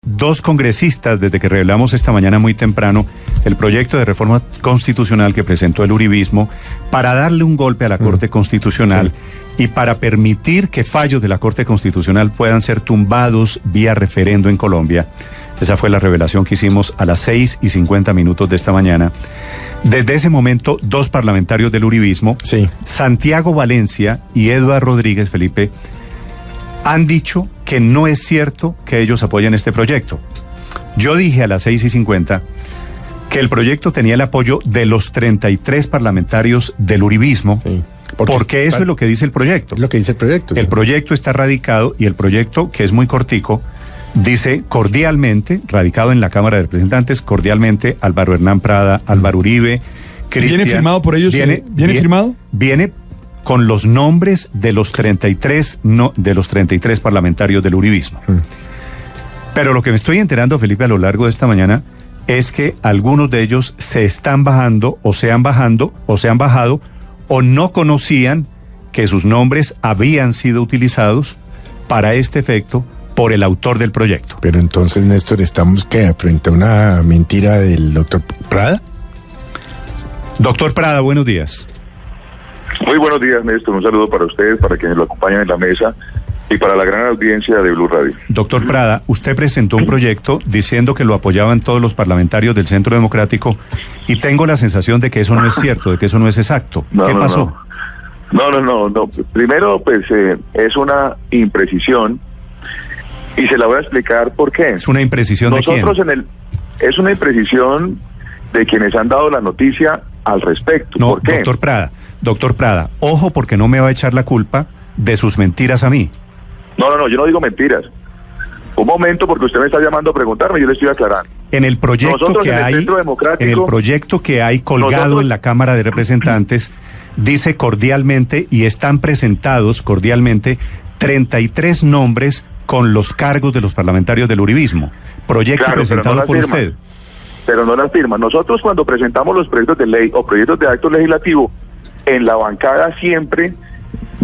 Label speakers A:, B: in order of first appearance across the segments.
A: dos congresistas, desde que revelamos esta mañana muy temprano el proyecto de reforma constitucional que presentó el uribismo para darle un golpe a la Corte Constitucional y para permitir que fallos de la Corte Constitucional puedan ser tumbados vía referendo en Colombia. Esa fue la revelación que hicimos a las 6:50 de esta mañana. Desde ese momento, dos parlamentarios del uribismo, Santiago Valencia y Eduardo Rodríguez, Felipe, han dicho que no es cierto que ellos apoyen este proyecto. Yo dije a las 6:50 que el proyecto tenía el apoyo de los 33 parlamentarios del uribismo, porque eso es lo que dice el proyecto.
B: Es lo que dice el proyecto.
A: El proyecto está radicado y el proyecto, que es muy cortico, dice cordialmente, radicado en la Cámara de Representantes, cordialmente Álvaro Hernán Prada, Álvaro Uribe, Cristian.
C: ¿Viene firmado por ellos? ¿Viene firmado?
A: Viene con los nombres de los 33 parlamentarios del uribismo. Pero lo que me estoy enterando, Felipe, a lo largo de esta mañana, es que algunos de ellos se están bajando, o se han bajado, o no conocían que sus nombres habían sido utilizados para este efecto por el autor del proyecto.
B: Pero entonces, Néstor, ¿estamos frente a una mentira del doctor Prada?
A: Doctor Prada, buenos días.
D: Muy buenos días, Néstor. Un saludo para ustedes, para quienes lo acompañan en la mesa y para la gran audiencia de Blue Radio.
A: Doctor Prada, usted presentó un proyecto diciendo que lo apoyaban todos los parlamentarios del Centro Democrático y tengo la sensación de que eso no es cierto, de que eso no es exacto. ¿Qué pasó?
D: No. Primero, pues es una imprecisión y se la voy a explicar por qué.
A: ¿Es una imprecisión de quién?
D: Es una imprecisión de quienes han dado la noticia al respecto.
A: No,
D: ¿por qué?
A: Doctor Prada, ojo, porque no me va a echar la culpa de sus mentiras a mí.
D: No, yo no digo mentiras. Un momento, porque usted me está llamando a preguntarme, yo le estoy aclarando.
A: En el proyecto que hay colgado en la Cámara de Representantes, dice cordialmente, y están presentados cordialmente 33 nombres con los cargos de los parlamentarios del uribismo. Proyecto presentado por usted.
D: Pero no las firma. Nosotros, cuando presentamos los proyectos de ley o proyectos de acto legislativo, en la bancada siempre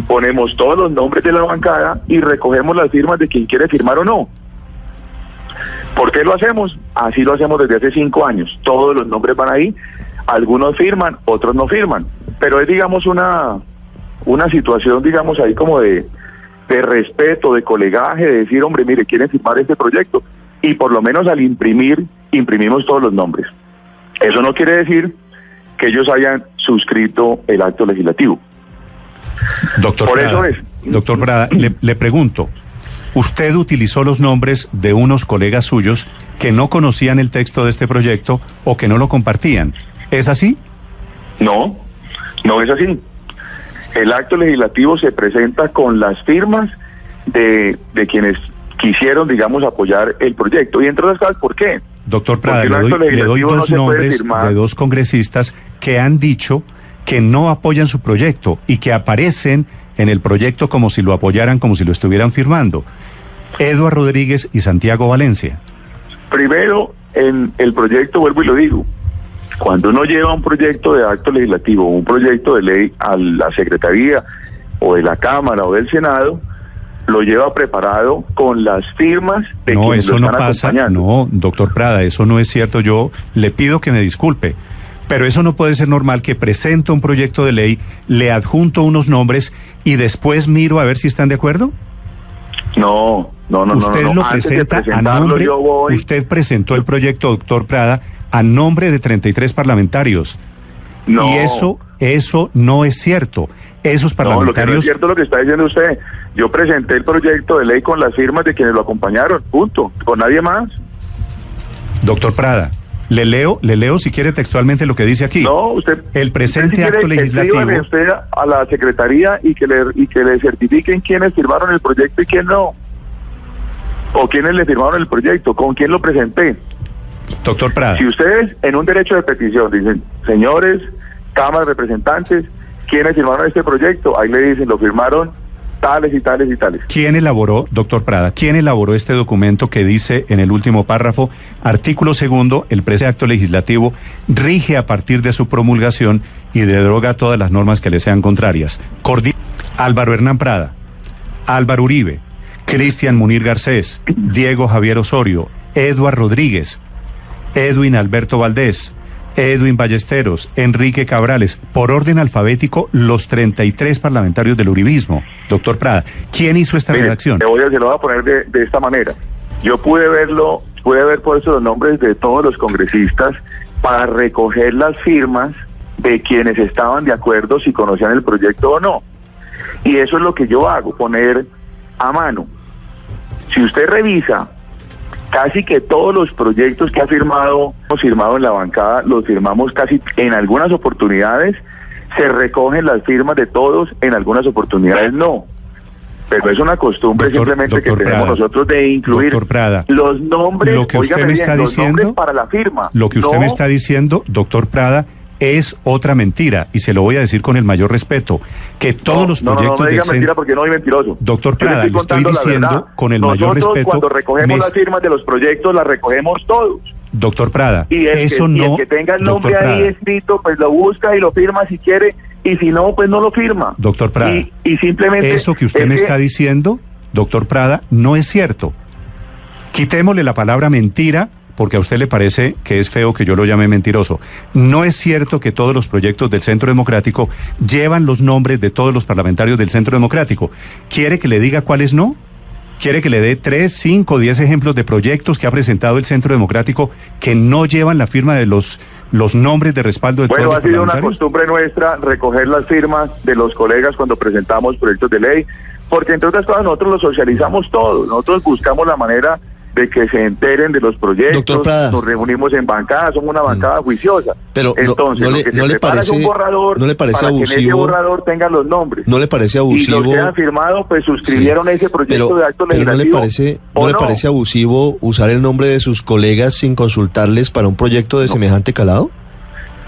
D: ponemos todos los nombres de la bancada y recogemos las firmas de quien quiere firmar o no. ¿Por qué lo hacemos? Así lo hacemos desde hace 5 años. Todos los nombres van ahí, algunos firman, otros no firman. Pero es, digamos, una situación, digamos, ahí como de respeto, de colegaje, de decir, hombre, mire, quieren firmar este proyecto, y por lo menos al imprimimos todos los nombres. Eso no quiere decir que ellos hayan suscrito el acto legislativo.
A: Doctor Prada, le pregunto, usted utilizó los nombres de unos colegas suyos que no conocían el texto de este proyecto o que no lo compartían. ¿Es así?
D: No es así. El acto legislativo se presenta con las firmas de quienes quisieron, digamos, apoyar el proyecto. Y entre otras cosas, ¿por qué?
A: Doctor Prada, le doy dos nombres de dos congresistas que han dicho que no apoyan su proyecto y que aparecen en el proyecto como si lo apoyaran, como si lo estuvieran firmando. Eduardo Rodríguez y Santiago Valencia.
D: Primero, en el proyecto, vuelvo y lo digo, cuando uno lleva un proyecto de acto legislativo, un proyecto de ley a la Secretaría o de la Cámara o del Senado, lo lleva preparado con las firmas de quienes lo están acompañando.
A: No, doctor Prada, eso no es cierto. Yo le pido que me disculpe, pero eso no puede ser normal, que presento un proyecto de ley, le adjunto unos nombres y después miro a ver si están de acuerdo.
D: No.
A: Usted lo presenta a nombre, usted presentó el proyecto, doctor Prada, a nombre de 33 parlamentarios.
D: No.
A: Y eso no es cierto. Esos parlamentarios...
D: No, lo que no es cierto lo que está diciendo usted. Yo presenté el proyecto de ley con las firmas de quienes lo acompañaron, punto, con nadie más.
A: Doctor Prada, le leo si quiere textualmente lo que dice aquí.
D: No, usted...
A: El presente acto legislativo...
D: Escríbale usted a la Secretaría y que le certifiquen quiénes firmaron el proyecto y quién no. O quiénes le firmaron el proyecto, con quién lo presenté.
A: Doctor Prada.
D: Si ustedes en un derecho de petición dicen, señores, Cámara de Representantes, ¿quiénes firmaron este proyecto? Ahí le dicen, lo firmaron tales y tales y tales.
A: ¿Quién elaboró, doctor Prada, este documento que dice en el último párrafo, artículo 2, el presente acto legislativo rige a partir de su promulgación y deroga todas las normas que le sean contrarias? Álvaro Hernán Prada, Álvaro Uribe, Cristian Munir Garcés, Diego Javier Osorio, Eduard Rodríguez, Edwin Alberto Valdés, Edwin Ballesteros, Enrique Cabrales, por orden alfabético, los 33 parlamentarios del uribismo. Doctor Prada, ¿quién hizo esta redacción?
D: Se lo voy a poner de esta manera. Yo pude ver puesto los nombres de todos los congresistas para recoger las firmas de quienes estaban de acuerdo si conocían el proyecto o no. Y eso es lo que yo hago, poner a mano. Si usted revisa, casi que todos los proyectos que hemos firmado en la bancada, los firmamos casi en algunas oportunidades, se recogen las firmas de todos, en algunas oportunidades no. Pero es una costumbre simplemente que tenemos nosotros de incluir los nombres,
A: lo que usted me está diciendo
D: para la firma.
A: Lo que usted me está diciendo, doctor Prada, es otra mentira, y se lo voy a decir con el mayor respeto, que todos los proyectos
D: no me diga mentira porque no soy mentiroso.
A: Doctor Prada, le estoy diciendo con el mayor respeto.
D: Nosotros cuando recogemos las firmas de los proyectos, las recogemos todos.
A: Doctor Prada,
D: y el que tenga el nombre ahí escrito, pues lo busca y lo firma si quiere, y si no, pues no lo firma.
A: Doctor Prada,
D: y simplemente
A: eso que usted me está diciendo, doctor Prada, no es cierto. Quitémosle la palabra mentira, porque a usted le parece que es feo que yo lo llame mentiroso. No es cierto que todos los proyectos del Centro Democrático llevan los nombres de todos los parlamentarios del Centro Democrático. ¿Quiere que le diga cuáles no? ¿Quiere que le dé 3, 5, 10 ejemplos de proyectos que ha presentado el Centro Democrático que no llevan la firma de los nombres de respaldo de todos los parlamentarios?
D: Bueno, ha sido una costumbre nuestra recoger las firmas de los colegas cuando presentamos proyectos de ley, porque entre otras cosas nosotros los socializamos todos, nosotros buscamos la manera de que se enteren de los proyectos, nos reunimos en bancada, somos una bancada juiciosa.
E: Pero
D: entonces,
E: ¿no le parece
D: un borrador,
E: ¿no le parece abusivo?
D: Que en ese borrador tengan los nombres.
E: ¿No le parece abusivo?
D: Y los que han firmado, pues suscribieron ese proyecto de acto legislativo.
E: ¿No le parece abusivo usar el nombre de sus colegas sin consultarles para un proyecto de semejante calado?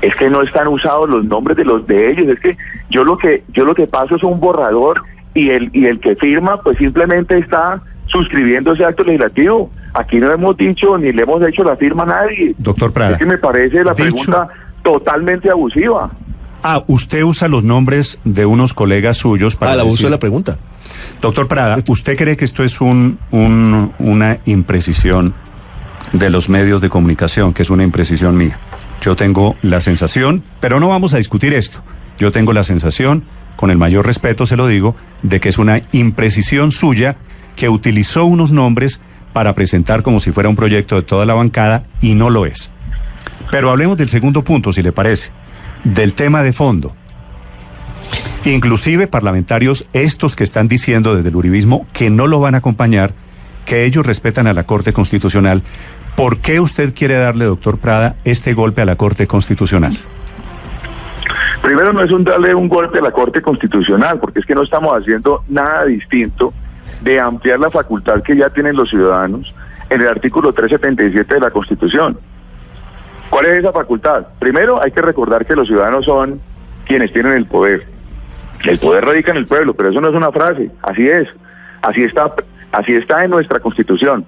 D: Es que no están usados los nombres de ellos, es que yo lo que paso es un borrador y el que firma, pues simplemente está suscribiendo ese acto legislativo. Aquí no hemos dicho ni le hemos hecho la firma a nadie.
A: Doctor Prada.
D: Es que me parece la pregunta totalmente abusiva.
A: Usted usa los nombres de unos colegas suyos para
E: el abuso de la pregunta.
A: Doctor Prada, ¿usted cree que esto es una imprecisión de los medios de comunicación, que es una imprecisión mía? Yo tengo la sensación, pero no vamos a discutir esto, yo tengo la sensación, con el mayor respeto se lo digo, de que es una imprecisión suya, que utilizó unos nombres para presentar como si fuera un proyecto de toda la bancada y no lo es. Pero hablemos del segundo punto, si le parece, del tema de fondo. Inclusive parlamentarios estos que están diciendo desde el uribismo que no lo van a acompañar, que ellos respetan a la Corte Constitucional. ¿Por qué usted quiere darle, doctor Prada, este golpe a la Corte Constitucional?
D: Primero, no es darle un golpe a la Corte Constitucional, porque es que no estamos haciendo nada distinto de ampliar la facultad que ya tienen los ciudadanos en el artículo 377 de la Constitución. ¿Cuál es esa facultad? Primero, hay que recordar que los ciudadanos son quienes tienen el poder. El poder radica en el pueblo, pero eso no es una frase, así es. Así está en nuestra Constitución.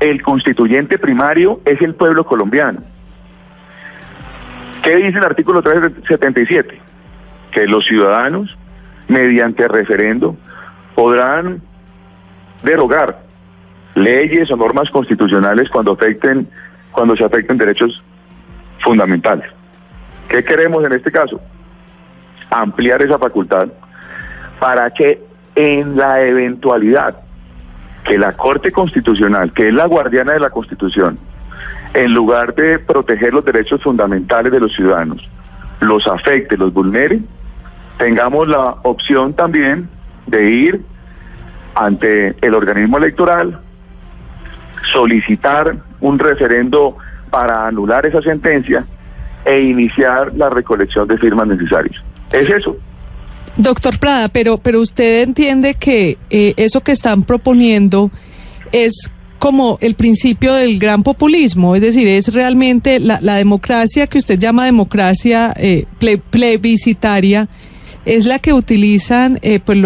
D: El constituyente primario es el pueblo colombiano. ¿Qué dice el artículo 377? Que los ciudadanos, mediante referendo, podrán derogar leyes o normas constitucionales cuando se afecten derechos fundamentales. ¿Qué queremos en este caso? Ampliar esa facultad para que en la eventualidad que la Corte Constitucional, que es la guardiana de la Constitución, en lugar de proteger los derechos fundamentales de los ciudadanos, los afecte, los vulnere, tengamos la opción también de ir ante el organismo electoral, solicitar un referendo para anular esa sentencia e iniciar la recolección de firmas necesarias. Es eso.
F: Doctor Prada, pero usted entiende que eso que están proponiendo es como el principio del gran populismo, es decir, es realmente la democracia que usted llama democracia plebiscitaria, es la que utilizan pues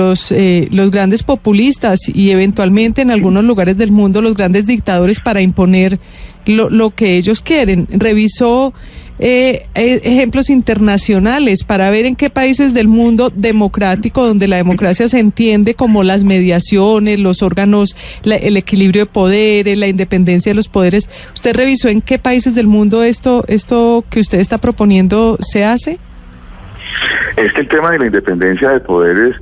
F: los grandes populistas y eventualmente en algunos lugares del mundo los grandes dictadores para imponer lo que ellos quieren. Revisó ejemplos internacionales para ver en qué países del mundo democrático, donde la democracia se entiende como las mediaciones, los órganos, el equilibrio de poderes, la independencia de los poderes. ¿Usted revisó en qué países del mundo esto que usted está proponiendo se hace?
D: Es que el tema de la independencia de poderes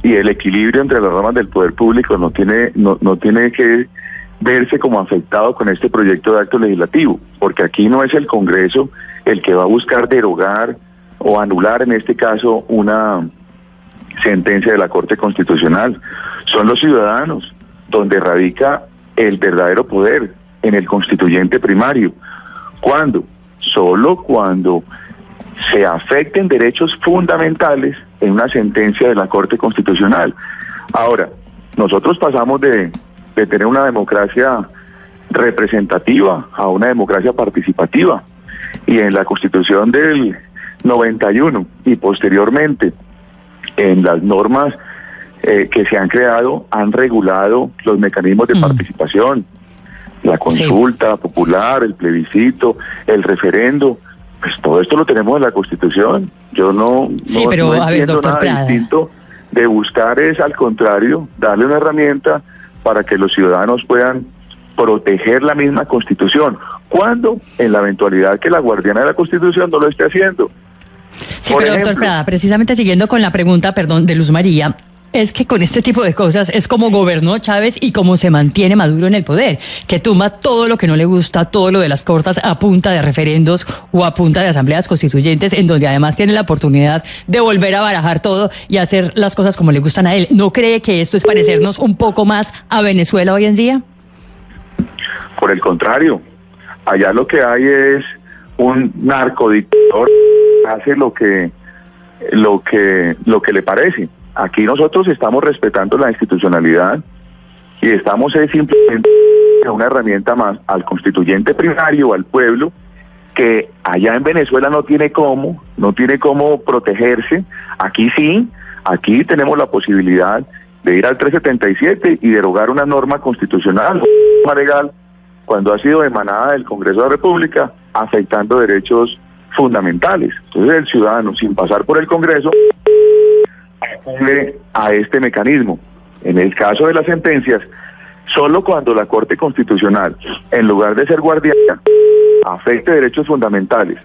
D: y el equilibrio entre las ramas del poder público no tiene que verse como afectado con este proyecto de acto legislativo, porque aquí no es el Congreso el que va a buscar derogar o anular en este caso una sentencia de la Corte Constitucional. Son los ciudadanos donde radica el verdadero poder, en el constituyente primario. ¿Cuándo? Solo cuando se afecten derechos fundamentales en una sentencia de la Corte Constitucional. Ahora, nosotros pasamos de tener una democracia representativa a una democracia participativa, y en la Constitución del 91 y posteriormente en las normas que se han creado han regulado los mecanismos de participación, la consulta popular, el plebiscito, el referendo. Pues todo esto lo tenemos en la Constitución. Yo no entiendo nada distinto de buscar, es al contrario, darle una herramienta para que los ciudadanos puedan proteger la misma Constitución, cuando en la eventualidad que la guardiana de la Constitución no lo esté haciendo.
G: Sí, pero doctor Prada, precisamente siguiendo con la pregunta, de Luz María, es que con este tipo de cosas es como gobernó Chávez y como se mantiene Maduro en el poder, que tumba todo lo que no le gusta, todo lo de las cortes a punta de referendos o a punta de asambleas constituyentes, en donde además tiene la oportunidad de volver a barajar todo y hacer las cosas como le gustan a él. ¿No cree que esto es parecernos un poco más a Venezuela hoy en día?
D: Por el contrario, allá lo que hay es un narcodictador que hace lo que le parece. Aquí nosotros estamos respetando la institucionalidad y estamos simplemente una herramienta más al constituyente primario, al pueblo, que allá en Venezuela no tiene cómo protegerse. Aquí sí, aquí tenemos la posibilidad de ir al 377 y derogar una norma constitucional, una norma legal, cuando ha sido emanada del Congreso de la República, afectando derechos fundamentales. Entonces el ciudadano, sin pasar por el Congreso, acude a este mecanismo. En el caso de las sentencias, solo cuando la Corte Constitucional, en lugar de ser guardiana, afecte derechos fundamentales,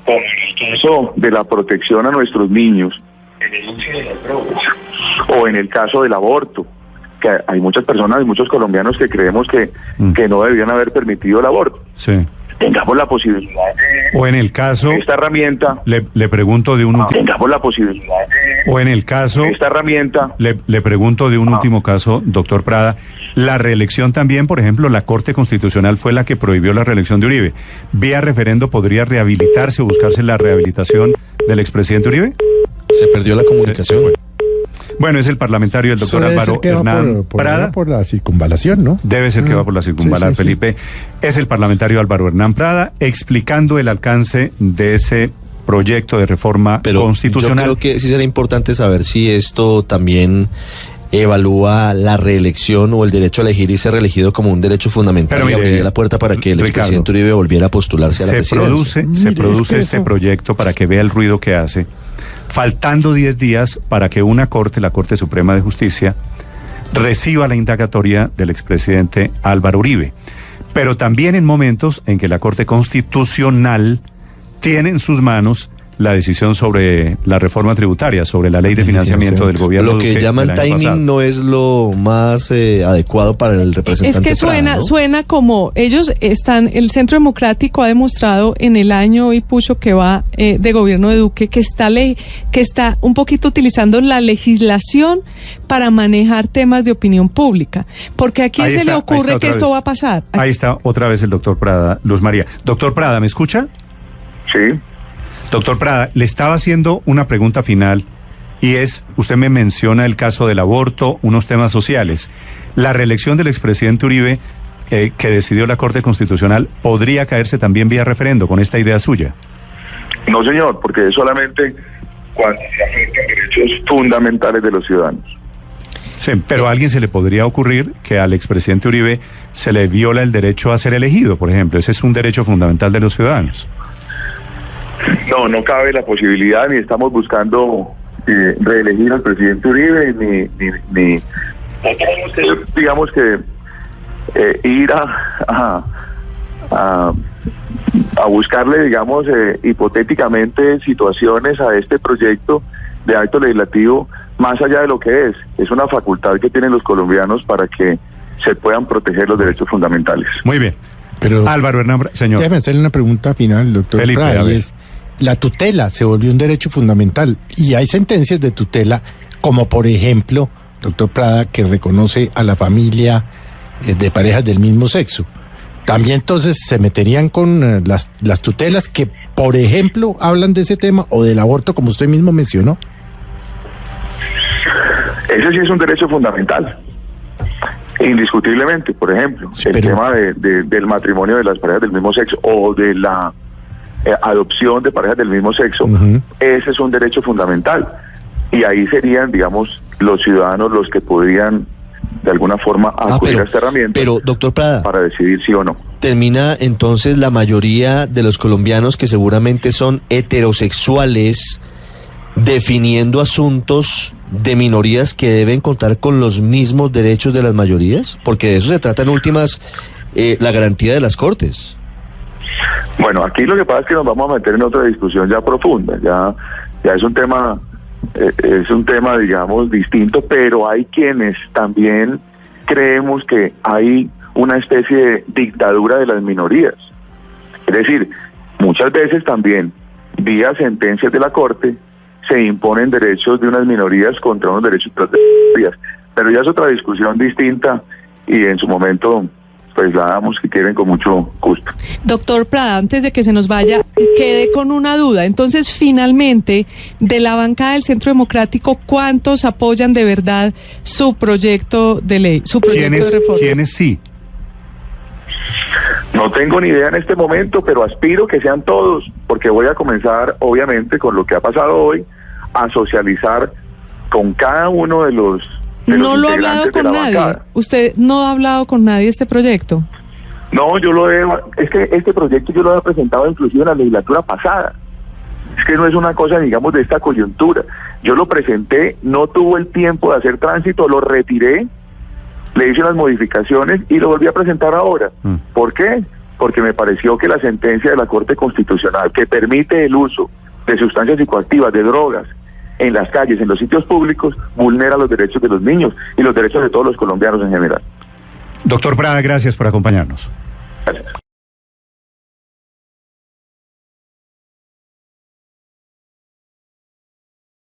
D: como en el caso de la protección a nuestros niños, en el uso de las drogas, o en el caso del aborto, que hay muchas personas y muchos colombianos que creemos que no deberían haber permitido el aborto.
A: Sí.
D: Tengamos la posibilidad de...
A: O en el caso...
D: Esta herramienta...
A: Le pregunto de un último...
D: Tengamos la posibilidad de...
A: O en el caso...
D: Esta herramienta...
A: Le pregunto de un último caso, doctor Prada. La reelección también, por ejemplo, la Corte Constitucional fue la que prohibió la reelección de Uribe. ¿Vía referendo podría rehabilitarse o buscarse la rehabilitación del expresidente Uribe?
E: Se perdió la comunicación.
A: Bueno, es el parlamentario, el doctor Álvaro Hernán Prada.
B: Por la circunvalación, ¿no?
A: Debe ser que va por la circunvalar, sí, Felipe. Es el parlamentario Álvaro Hernán Prada explicando el alcance de ese proyecto de reforma constitucional.
E: Yo creo que sí será importante saber si esto también evalúa la reelección o el derecho a elegir y ser reelegido como un derecho fundamental. Pero mire, y abriría la puerta para que el expresidente Uribe volviera a postularse a la presidencia.
A: Se produce este proyecto para que vea el ruido que hace. Faltando 10 días para que una corte, la Corte Suprema de Justicia, reciba la indagatoria del expresidente Álvaro Uribe. Pero también en momentos en que la Corte Constitucional tiene en sus manos la decisión sobre la reforma tributaria, sobre la ley de financiamiento del gobierno.
E: Lo que llaman timing no es lo más adecuado para el representante.
F: Es que
E: Prada, ¿no?
F: suena como ellos están, el Centro Democrático ha demostrado en el año y pucho que va de gobierno de Duque que está un poquito utilizando la legislación para manejar temas de opinión pública. Porque a quién se le ocurre que esto va a pasar.
A: Ahí está otra vez el doctor Prada, Luz María. Doctor Prada, ¿me escucha?
D: Sí.
A: Doctor Prada, le estaba haciendo una pregunta final y es, usted me menciona el caso del aborto, unos temas sociales. La reelección del expresidente Uribe, que decidió la Corte Constitucional, ¿podría caerse también vía referendo con esta idea suya?
D: No, señor, porque es solamente cuando se afectan derechos fundamentales de los ciudadanos.
A: Sí, pero a alguien se le podría ocurrir que al expresidente Uribe se le viola el derecho a ser elegido, por ejemplo. Ese es un derecho fundamental de los ciudadanos.
D: No cabe la posibilidad, ni estamos buscando reelegir al presidente Uribe, ni tenemos que, digamos que, ir a buscarle, digamos, hipotéticamente situaciones a este proyecto de acto legislativo, más allá de lo que es una facultad que tienen los colombianos para que se puedan proteger los derechos fundamentales.
A: Muy bien.
B: Pero
A: Álvaro Hernán, señor.
B: Déjame hacerle una pregunta final, doctor
A: Felipe,
B: Prada, y es, la tutela se volvió un derecho fundamental y hay sentencias de tutela, como por ejemplo, doctor Prada, que reconoce a la familia de parejas del mismo sexo. También entonces se meterían con las tutelas que, por ejemplo, hablan de ese tema o del aborto, como usted mismo mencionó.
D: Ese sí es un derecho fundamental, indiscutiblemente. Por ejemplo, el tema del matrimonio de las parejas del mismo sexo o de la adopción de parejas del mismo sexo, ese es un derecho fundamental. Y ahí serían, digamos, los ciudadanos los que podrían de alguna forma acudir a esta herramienta.
E: Pero, doctor Prada,
D: para decidir sí o no.
E: ¿Termina entonces la mayoría de los colombianos, que seguramente son heterosexuales, definiendo asuntos de minorías que deben contar con los mismos derechos de las mayorías? Porque de eso se trata en últimas la garantía de las Cortes.
D: Bueno, aquí lo que pasa es que nos vamos a meter en otra discusión ya profunda, ya es un tema digamos distinto, pero hay quienes también creemos que hay una especie de dictadura de las minorías. Es decir, muchas veces también vía sentencias de la Corte se imponen derechos de unas minorías contra unos derechos de otras minorías, pero ya es otra discusión distinta y en su momento pues la damos, si quieren, con mucho gusto.
F: Doctor Prada, antes de que se nos vaya, quedé con una duda. Entonces, finalmente, de la bancada del Centro Democrático, ¿cuántos apoyan de verdad su proyecto de ley, su proyecto de reforma?
A: ¿Quiénes sí?
D: No tengo ni idea en este momento, pero aspiro que sean todos, porque voy a comenzar, obviamente, con lo que ha pasado hoy, a socializar con cada uno de los
F: no lo ha hablado con nadie. Bancada. ¿Usted no ha hablado con nadie este proyecto?
D: No, es que este proyecto yo lo había presentado inclusive en la legislatura pasada. Es que no es una cosa, digamos, de esta coyuntura. Yo lo presenté, no tuvo el tiempo de hacer tránsito, lo retiré, le hice unas modificaciones y lo volví a presentar ahora. ¿Por qué? Porque me pareció que la sentencia de la Corte Constitucional, que permite el uso de sustancias psicoactivas, de drogas, en las calles, en los sitios públicos, vulnera los derechos de los niños y los derechos de todos los colombianos en general.
A: Doctor Prada, gracias por acompañarnos.